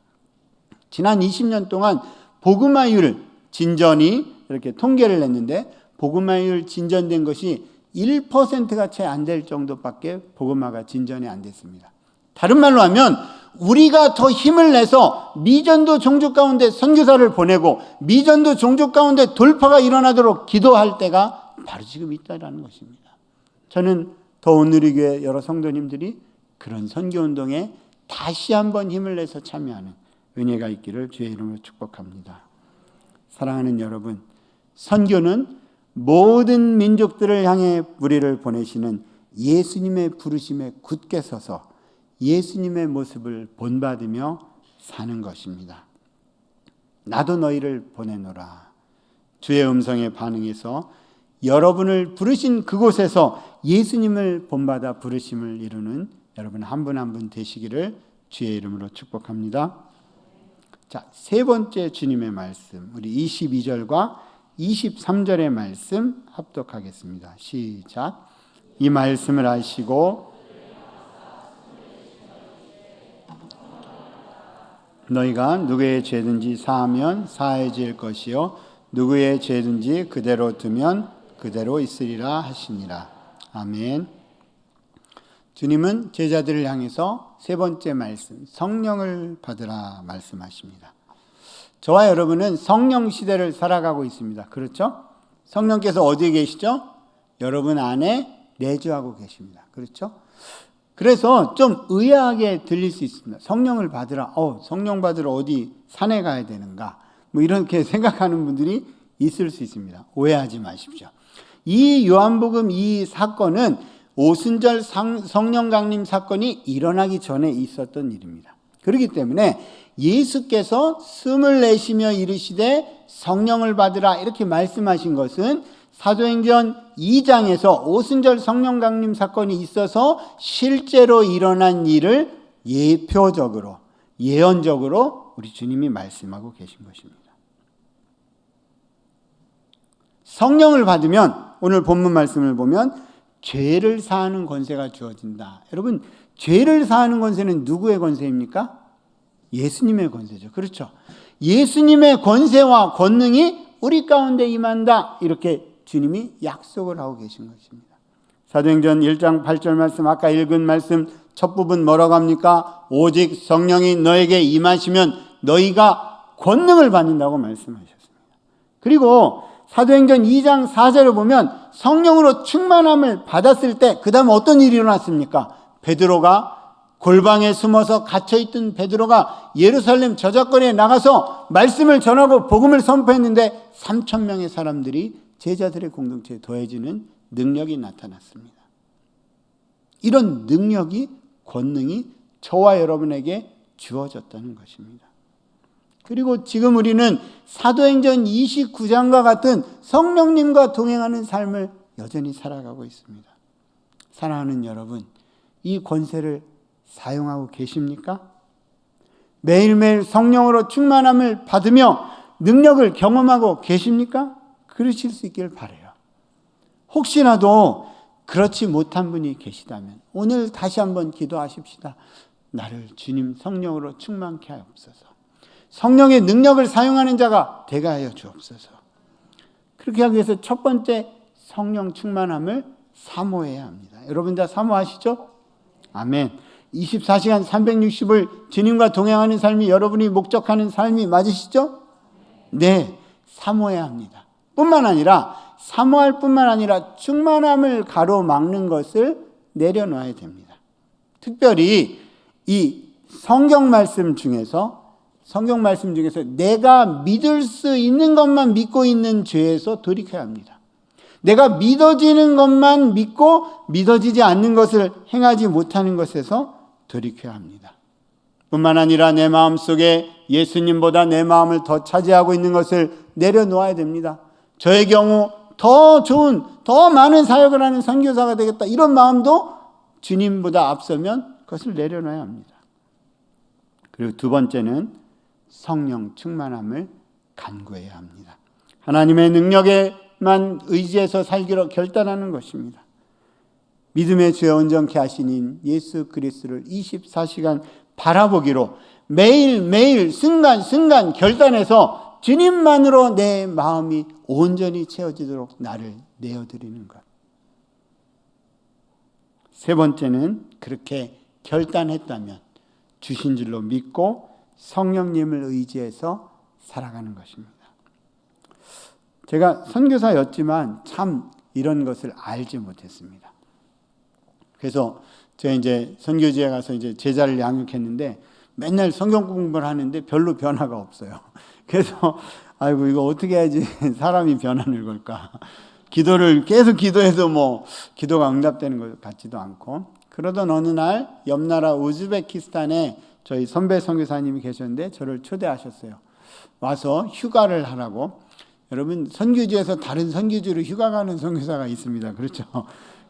Speaker 1: 지난 20년 동안 복음화율 진전이 이렇게 통계를 냈는데 복음화율 진전된 것이 1%가 채 안 될 정도밖에 복음화가 진전이 안 됐습니다. 다른 말로 하면 우리가 더 힘을 내서 미전도 종족 가운데 선교사를 보내고 미전도 종족 가운데 돌파가 일어나도록 기도할 때가 바로 지금 있다라는 것입니다. 저는 더 온누리 교회 여러 성도님들이 그런 선교운동에 다시 한번 힘을 내서 참여하는 은혜가 있기를 주의 이름으로 축복합니다. 사랑하는 여러분, 선교는 모든 민족들을 향해 우리를 보내시는 예수님의 부르심에 굳게 서서 예수님의 모습을 본받으며 사는 것입니다. 나도 너희를 보내노라. 주의 음성에 반응해서 여러분을 부르신 그곳에서 예수님을 본받아 부르심을 이루는 여러분 한 분 한 분 되시기를 주의 이름으로 축복합니다. 자, 세 번째 주님의 말씀, 우리 22절과 23절의 말씀 합독하겠습니다. 시작. 이 말씀을 아시고 너희가 누구의 죄든지 사하면 사해질 것이요 누구의 죄든지 그대로 두면 그대로 있으리라 하시니라. 아멘. 주님은 제자들을 향해서 세 번째 말씀, 성령을 받으라 말씀하십니다. 저와 여러분은 성령 시대를 살아가고 있습니다. 그렇죠? 성령께서 어디에 계시죠? 여러분 안에 내주하고 계십니다. 그렇죠? 그래서 좀 의아하게 들릴 수 있습니다. 성령을 받으라. 성령 받으러 어디 산에 가야 되는가? 뭐 이렇게 생각하는 분들이 있을 수 있습니다. 오해하지 마십시오. 이 요한복음 이 사건은 오순절 성령 강림 사건이 일어나기 전에 있었던 일입니다. 그렇기 때문에 예수께서 숨을 내쉬며 이르시되 성령을 받으라 이렇게 말씀하신 것은 사도행전 2장에서 오순절 성령 강림 사건이 있어서 실제로 일어난 일을 예표적으로 예언적으로 우리 주님이 말씀하고 계신 것입니다. 성령을 받으면 오늘 본문 말씀을 보면 죄를 사하는 권세가 주어진다. 여러분, 죄를 사하는 권세는 누구의 권세입니까? 예수님의 권세죠. 그렇죠. 예수님의 권세와 권능이 우리 가운데 임한다. 이렇게 주님이 약속을 하고 계신 것입니다. 사도행전 1장 8절 말씀, 아까 읽은 말씀 첫 부분 뭐라고 합니까? 오직 성령이 너에게 임하시면 너희가 권능을 받는다고 말씀하셨습니다. 그리고 사도행전 2장 4절에 보면 성령으로 충만함을 받았을 때 그 다음 어떤 일이 일어났습니까? 베드로가 골방에 숨어서 갇혀있던 베드로가 예루살렘 저작거리에 나가서 말씀을 전하고 복음을 선포했는데 3,000명의 사람들이 제자들의 공동체에 더해지는 능력이 나타났습니다. 이런 능력이, 권능이 저와 여러분에게 주어졌다는 것입니다. 그리고 지금 우리는 사도행전 29장과 같은 성령님과 동행하는 삶을 여전히 살아가고 있습니다. 사랑하는 여러분, 이 권세를 사용하고 계십니까? 매일매일 성령으로 충만함을 받으며 능력을 경험하고 계십니까? 그러실 수 있길 바라요. 혹시라도 그렇지 못한 분이 계시다면 오늘 다시 한번 기도하십시다. 나를 주님 성령으로 충만케 하옵소서. 성령의 능력을 사용하는 자가 되게 하여 주옵소서. 그렇게 하기 위해서 첫 번째 성령 충만함을 사모해야 합니다. 여러분 다 사모하시죠? 아멘. 24시간 360을 주님과 동행하는 삶이 여러분이 목적하는 삶이 맞으시죠? 네, 사모해야 합니다. 뿐만 아니라 사모할 뿐만 아니라 충만함을 가로막는 것을 내려놔야 됩니다. 특별히 이 성경 말씀 중에서 내가 믿을 수 있는 것만 믿고 있는 죄에서 돌이켜야 합니다. 내가 믿어지는 것만 믿고 믿어지지 않는 것을 행하지 못하는 것에서 돌이켜야 합니다. 뿐만 아니라 내 마음속에 예수님보다 내 마음을 더 차지하고 있는 것을 내려놓아야 됩니다. 저의 경우 더 좋은, 더 많은 사역을 하는 선교사가 되겠다. 이런 마음도 주님보다 앞서면 그것을 내려놔야 합니다. 그리고 두 번째는 성령 충만함을 간구해야 합니다. 하나님의 능력에만 의지해서 살기로 결단하는 것입니다. 믿음의 주여 온전케 하시는 예수 그리스도를 24시간 바라보기로 매일매일 순간순간 결단해서 주님만으로 내 마음이 온전히 채워지도록 나를 내어드리는 것. 세 번째는 그렇게 결단했다면 주신 줄로 믿고 성령님을 의지해서 살아가는 것입니다. 제가 선교사였지만 참 이런 것을 알지 못했습니다. 그래서 제가 이제 선교지에 가서 이제 제자를 양육했는데 맨날 성경 공부를 하는데 별로 변화가 없어요. 그래서 아이고 이거 어떻게 해야지 사람이 변화를 걸까? 기도를 계속 기도해도 뭐 기도가 응답되는 것 같지도 않고 그러던 어느 날 옆 나라 우즈베키스탄에 저희 선배 선교사님이 계셨는데 저를 초대하셨어요. 와서 휴가를 하라고. 여러분 선교지에서 다른 선교지로 휴가 가는 선교사가 있습니다. 그렇죠?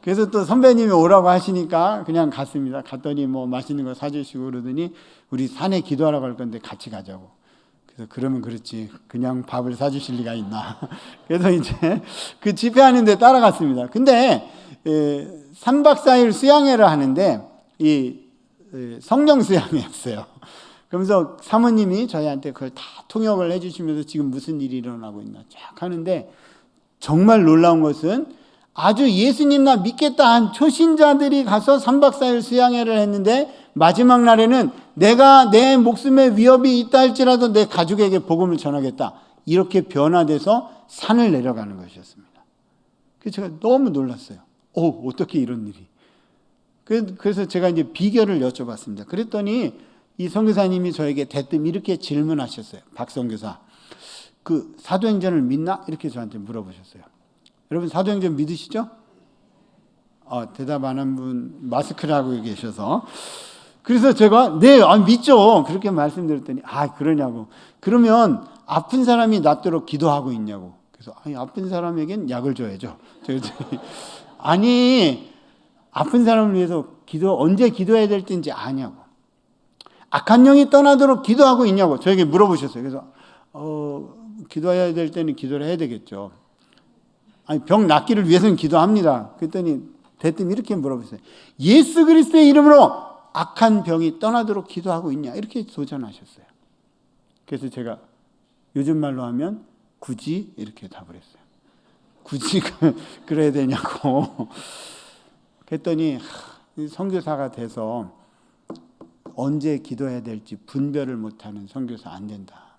Speaker 1: 그래서 또 선배님이 오라고 하시니까 그냥 갔습니다. 갔더니 뭐 맛있는 거 사주시고 그러더니 우리 산에 기도하러 갈 건데 같이 가자고. 그래서 그러면 그렇지 그냥 밥을 사주실 리가 있나. 그래서 이제 그 집회하는 데 따라갔습니다. 근데 3박 4일 수양회를 하는데 이 성령 수양회였어요. 그러면서 사모님이 저희한테 그걸 다 통역을 해주시면서 지금 무슨 일이 일어나고 있나 쫙 하는데 정말 놀라운 것은 아주 예수님 나 믿겠다 한 초신자들이 가서 3박 4일 수양회를 했는데 마지막 날에는 내가 내 목숨에 위협이 있다 할지라도 내 가족에게 복음을 전하겠다. 이렇게 변화돼서 산을 내려가는 것이었습니다. 그래서 제가 너무 놀랐어요. 어떻게 이런 일이. 그래서 제가 이제 비결을 여쭤봤습니다. 그랬더니 이 선교사님이 저에게 대뜸 이렇게 질문하셨어요. 박 선교사, 그 사도행전을 믿나? 이렇게 저한테 물어보셨어요. 여러분 사도행전 믿으시죠? 대답 안 한 분 마스크를 하고 계셔서. 그래서 제가 네, 믿죠. 그렇게 말씀드렸더니 그러냐고. 그러면 아픈 사람이 낫도록 기도하고 있냐고. 그래서 아픈 사람에겐 약을 줘야죠. 아니, 아픈 사람을 위해서 언제 기도해야 될지 아냐고. 악한 영이 떠나도록 기도하고 있냐고 저에게 물어보셨어요. 그래서 기도해야 될 때는 기도를 해야 되겠죠. 병 낫기를 위해서는 기도합니다. 그랬더니 대뜸 이렇게 물어보셨어요. 예수 그리스도의 이름으로 악한 병이 떠나도록 기도하고 있냐? 이렇게 도전하셨어요. 그래서 제가 요즘 말로 하면 굳이 이렇게 답을 했어요. 굳이 그래야 되냐고. 그랬더니 선교사가 돼서 언제 기도해야 될지 분별을 못하는 선교사 안 된다.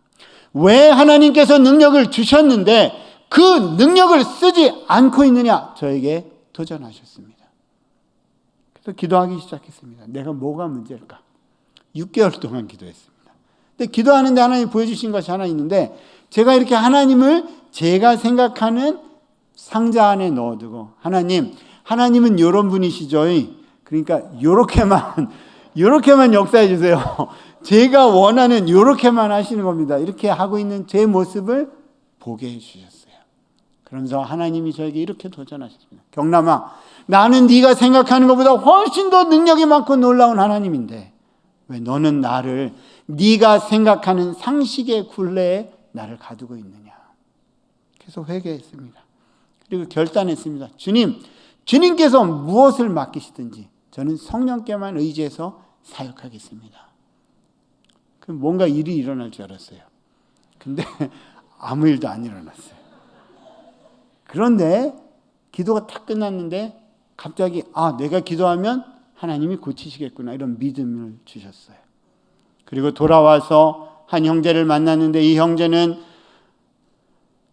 Speaker 1: 왜 하나님께서 능력을 주셨는데 그 능력을 쓰지 않고 있느냐? 저에게 도전하셨습니다. 그래서 기도하기 시작했습니다. 내가 뭐가 문제일까? 6개월 동안 기도했습니다. 근데 기도하는데 하나님이 보여주신 것이 하나 있는데 제가 이렇게 하나님을 제가 생각하는 상자 안에 넣어두고 하나님은 이런 분이시죠. 그러니까 요렇게만 역사해 주세요. 제가 원하는 요렇게만 하시는 겁니다. 이렇게 하고 있는 제 모습을 보게 해 주셨어요. 그러면서 하나님이 저에게 이렇게 도전하셨습니다. 경남아, 나는 네가 생각하는 것보다 훨씬 더 능력이 많고 놀라운 하나님인데 왜 너는 나를 네가 생각하는 상식의 굴레에 나를 가두고 있느냐. 그래서 회개했습니다. 그리고 결단했습니다. 주님께서 무엇을 맡기시든지 저는 성령께만 의지해서 사역하겠습니다. 그럼 뭔가 일이 일어날 줄 알았어요. 근데 아무 일도 안 일어났어요. 그런데 기도가 딱 끝났는데 갑자기 내가 기도하면 하나님이 고치시겠구나 이런 믿음을 주셨어요. 그리고 돌아와서 한 형제를 만났는데 이 형제는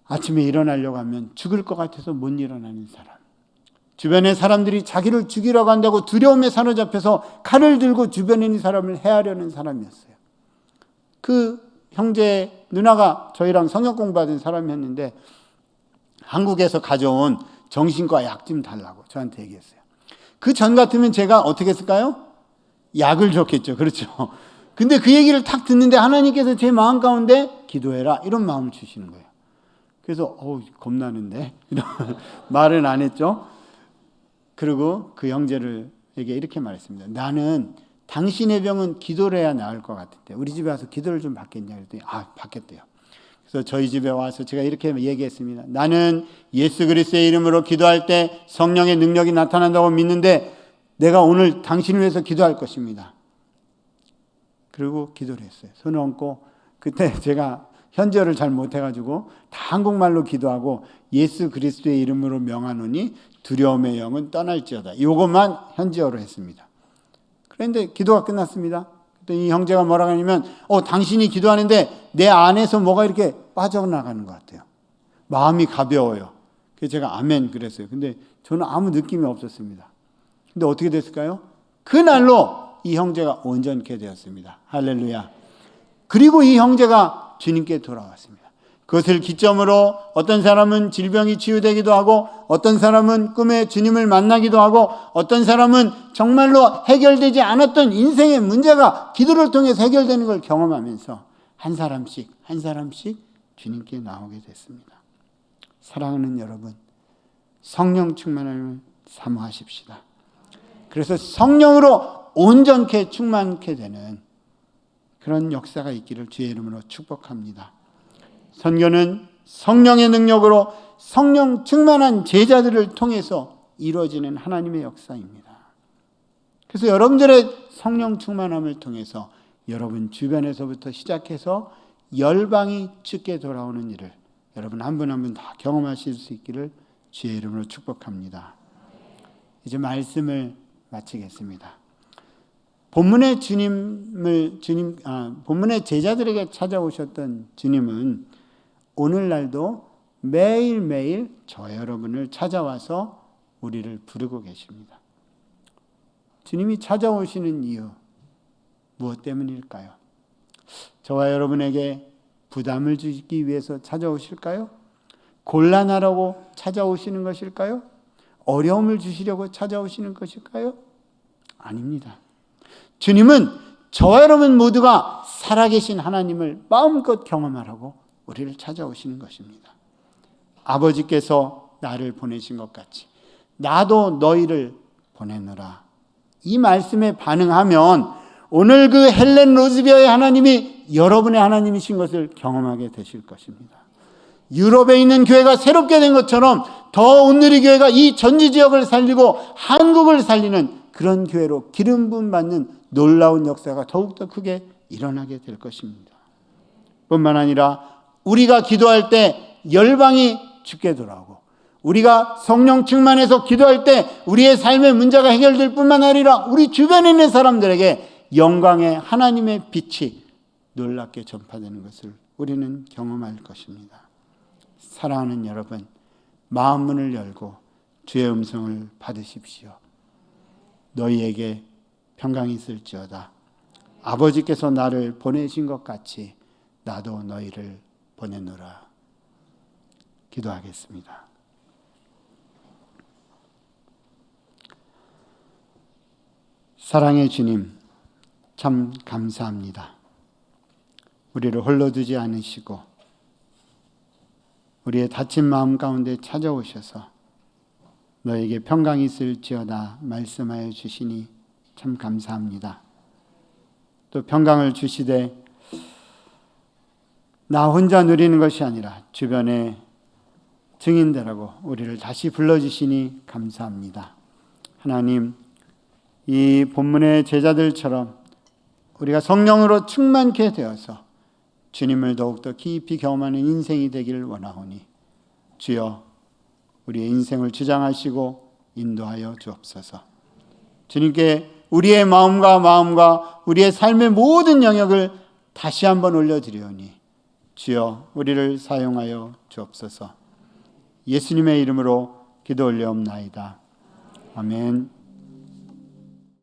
Speaker 1: 아침에 일어나려고 하면 죽을 것 같아서 못 일어나는 사람. 주변의 사람들이 자기를 죽이려고 한다고 두려움에 사로잡혀서 칼을 들고 주변에 있는 사람을 해하려는 사람이었어요. 그 형제 누나가 저희랑 성경 공부하던 사람이었는데 한국에서 가져온 정신과 약 좀 달라고 저한테 얘기했어요. 그 전 같으면 제가 어떻게 했을까요? 약을 줬겠죠. 그렇죠. 근데 그 얘기를 탁 듣는데 하나님께서 제 마음 가운데 기도해라 이런 마음을 주시는 거예요. 그래서 겁나는데 이런 말은 안 했죠. 그리고 그 형제에게 이렇게 말했습니다. 나는 당신의 병은 기도를 해야 나을 것 같은데 우리 집에 와서 기도를 좀 받겠냐 그랬더니 받겠대요. 그래서 저희 집에 와서 제가 이렇게 얘기했습니다. 나는 예수 그리스도의 이름으로 기도할 때 성령의 능력이 나타난다고 믿는데 내가 오늘 당신을 위해서 기도할 것입니다. 그리고 기도를 했어요. 손을 얹고 그때 제가 현지어를 잘 못해가지고 다 한국말로 기도하고 예수 그리스도의 이름으로 명하노니 두려움의 영은 떠날지어다. 이것만 현지어로 했습니다. 그런데 기도가 끝났습니다. 이 형제가 뭐라고 하냐면 당신이 기도하는데 내 안에서 뭐가 이렇게 빠져나가는 것 같아요. 마음이 가벼워요. 그래서 제가 아멘 그랬어요. 근데 저는 아무 느낌이 없었습니다. 근데 어떻게 됐을까요? 그날로 이 형제가 온전케 되었습니다. 할렐루야. 그리고 이 형제가 주님께 돌아왔습니다. 그것을 기점으로 어떤 사람은 질병이 치유되기도 하고 어떤 사람은 꿈에 주님을 만나기도 하고 어떤 사람은 정말로 해결되지 않았던 인생의 문제가 기도를 통해서 해결되는 걸 경험하면서 한 사람씩 주님께 나오게 됐습니다. 사랑하는 여러분, 성령 충만함을 사모하십시다. 그래서 성령으로 온전케 충만케 되는 그런 역사가 있기를 주의 이름으로 축복합니다. 선교는 성령의 능력으로 성령 충만한 제자들을 통해서 이루어지는 하나님의 역사입니다. 그래서 여러분들의 성령 충만함을 통해서 여러분 주변에서부터 시작해서 열방이 주께 돌아오는 일을 여러분 한 분 한 분 다 경험하실 수 있기를 주의 이름으로 축복합니다. 이제 말씀을 마치겠습니다. 본문의 본문의 제자들에게 찾아오셨던 주님은 오늘날도 매일매일 저 여러분을 찾아와서 우리를 부르고 계십니다. 주님이 찾아오시는 이유 무엇 때문일까요? 저와 여러분에게 부담을 주기 위해서 찾아오실까요? 곤란하라고 찾아오시는 것일까요? 어려움을 주시려고 찾아오시는 것일까요? 아닙니다. 주님은 저와 여러분 모두가 살아계신 하나님을 마음껏 경험하라고 우리를 찾아오시는 것입니다. 아버지께서 나를 보내신 것 같이 나도 너희를 보내노라. 이 말씀에 반응하면 오늘 그 헬렌 로즈비어의 하나님이 여러분의 하나님이신 것을 경험하게 되실 것입니다. 유럽에 있는 교회가 새롭게 된 것처럼 더 온누리 교회가 이 전지 지역을 살리고 한국을 살리는 그런 교회로 기름 부음 받는 놀라운 역사가 더욱더 크게 일어나게 될 것입니다. 뿐만 아니라 우리가 기도할 때 열방이 주께 돌아오고 우리가 성령 충만해서 기도할 때 우리의 삶의 문제가 해결될 뿐만 아니라 우리 주변에 있는 사람들에게 영광의 하나님의 빛이 놀랍게 전파되는 것을 우리는 경험할 것입니다. 사랑하는 여러분, 마음 문을 열고 주의 음성을 받으십시오. 너희에게 평강이 있을지어다. 아버지께서 나를 보내신 것 같이 나도 너희를 보내노라. 기도하겠습니다. 사랑의 주님, 참 감사합니다. 우리를 홀로 두지 않으시고 우리의 다친 마음 가운데 찾아오셔서 너에게 평강이 있을지어다 말씀하여 주시니 참 감사합니다. 또 평강을 주시되 나 혼자 누리는 것이 아니라 주변에 증인되라고 우리를 다시 불러주시니 감사합니다. 하나님, 이 본문의 제자들처럼 우리가 성령으로 충만케 되어서 주님을 더욱더 깊이 경험하는 인생이 되기를 원하오니 주여 우리의 인생을 주장하시고 인도하여 주옵소서. 주님께 우리의 마음과 우리의 삶의 모든 영역을 다시 한번 올려드리오니 주여 우리를 사용하여 주옵소서. 예수님의 이름으로 기도 올려옵나이다. 아멘.